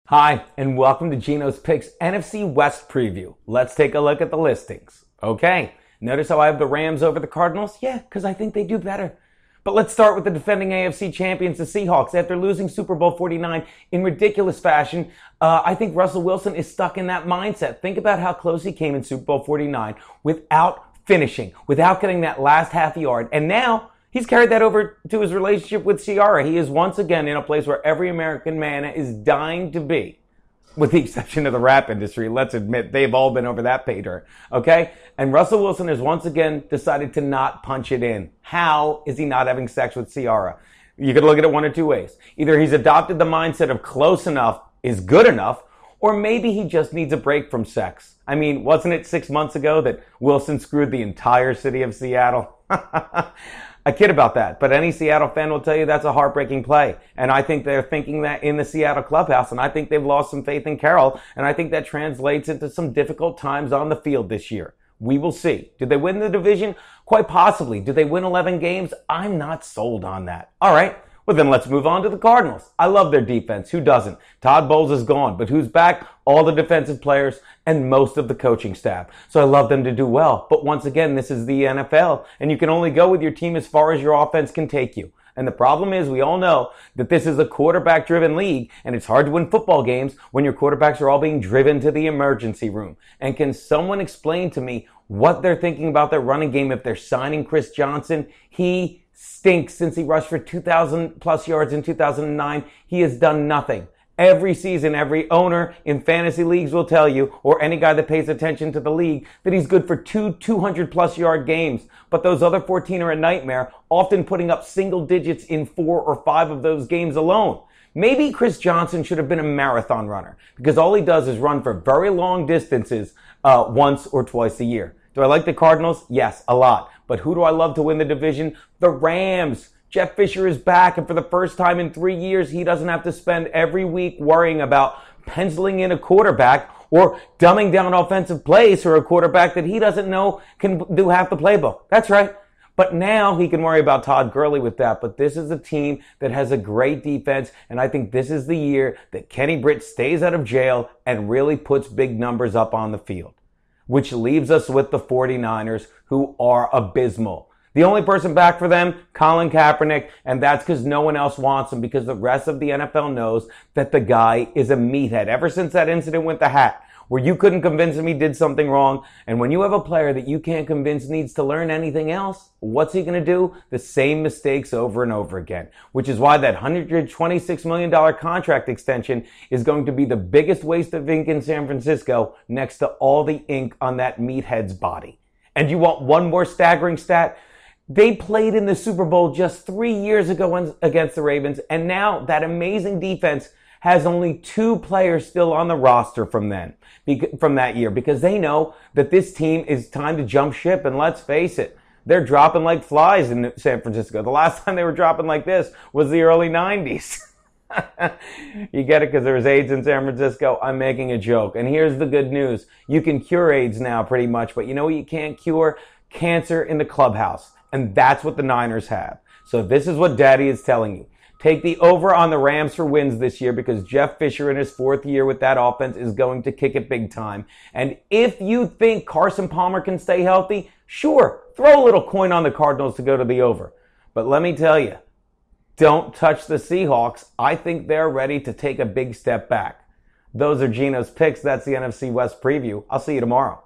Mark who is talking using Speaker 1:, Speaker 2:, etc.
Speaker 1: Hi, and welcome to Geno's Picks NFC West preview. Let's take a look at the listings. Okay, notice how I have the Rams over the Cardinals? Yeah, because I think they do better. But let's start with the defending AFC champions, the Seahawks. After losing Super Bowl 49 in ridiculous fashion, I think Russell Wilson is stuck in that mindset. Think about how close he came in Super Bowl 49 without finishing, without getting that last half yard. And now he's carried that over to his relationship with Ciara. He is once again in a place where every American man is dying to be, with the exception of the rap industry. Let's admit, they've all been over that pay dirt, okay? And Russell Wilson has once again decided to not punch it in. How is he not having sex with Ciara? You could look at it one of two ways. Either he's adopted the mindset of close enough is good enough, or maybe he just needs a break from sex. I mean, wasn't it 6 months ago that Wilson screwed the entire city of Seattle? I kid about that, but any Seattle fan will tell you that's a heartbreaking play. And I think they're thinking that in the Seattle clubhouse, and I think they've lost some faith in Carroll, and I think that translates into some difficult times on the field this year. We will see. Did they win the division? Quite possibly. Did they win 11 games? I'm not sold on that. All right. Well, then let's move on to the Cardinals. I love their defense. Who doesn't? Todd Bowles is gone, but who's back? All the defensive players and most of the coaching staff. So I love them to do well. But once again, this is the NFL, and you can only go with your team as far as your offense can take you. And the problem is, we all know that this is a quarterback-driven league, and it's hard to win football games when your quarterbacks are all being driven to the emergency room. And can someone explain to me what they're thinking about their running game if they're signing Chris Johnson? He stinks since he rushed for 2,000 plus yards in 2009. He has done nothing. Every season, every owner in fantasy leagues will tell you, or any guy that pays attention to the league, that he's good for 200 plus yard games. But those other 14 are a nightmare, often putting up single digits in 4 or 5 of those games alone. Maybe Chris Johnson should have been a marathon runner, because all he does is run for very long distances once or twice a year. Do I like the Cardinals? Yes, a lot. But who do I love to win the division? The Rams. Jeff Fisher is back, and for the first time in 3 years, he doesn't have to spend every week worrying about penciling in a quarterback or dumbing down offensive plays for a quarterback that he doesn't know can do half the playbook. That's right. But now he can worry about Todd Gurley with that. But this is a team that has a great defense, and I think this is the year that Kenny Britt stays out of jail and really puts big numbers up on the field. Which leaves us with the 49ers, who are abysmal. The only person back for them, Colin Kaepernick, and that's because no one else wants him, because the rest of the NFL knows that the guy is a meathead. Ever since that incident with the hat, where you couldn't convince him he did something wrong, and when you have a player that you can't convince needs to learn anything else, what's he going to do? The same mistakes over and over again, which is why that $126 million contract extension is going to be the biggest waste of ink in San Francisco next to all the ink on that meathead's body. And you want one more staggering stat? They played in the Super Bowl just 3 years ago against the Ravens, and now that amazing defense has only 2 players still on the roster from that year, because they know that this team is time to jump ship. And let's face it, they're dropping like flies in San Francisco. The last time they were dropping like this was the early 90s. You get it, because there was AIDS in San Francisco? I'm making a joke. And here's the good news. You can cure AIDS now pretty much, but you know what you can't cure? Cancer in the clubhouse. And that's what the Niners have. So this is what Daddy is telling you. Take the over on the Rams for wins this year, because Jeff Fisher in his 4th year with that offense is going to kick it big time. And if you think Carson Palmer can stay healthy, sure, throw a little coin on the Cardinals to go to the over. But let me tell you, don't touch the Seahawks. I think they're ready to take a big step back. Those are Geno's picks. That's the NFC West preview. I'll see you tomorrow.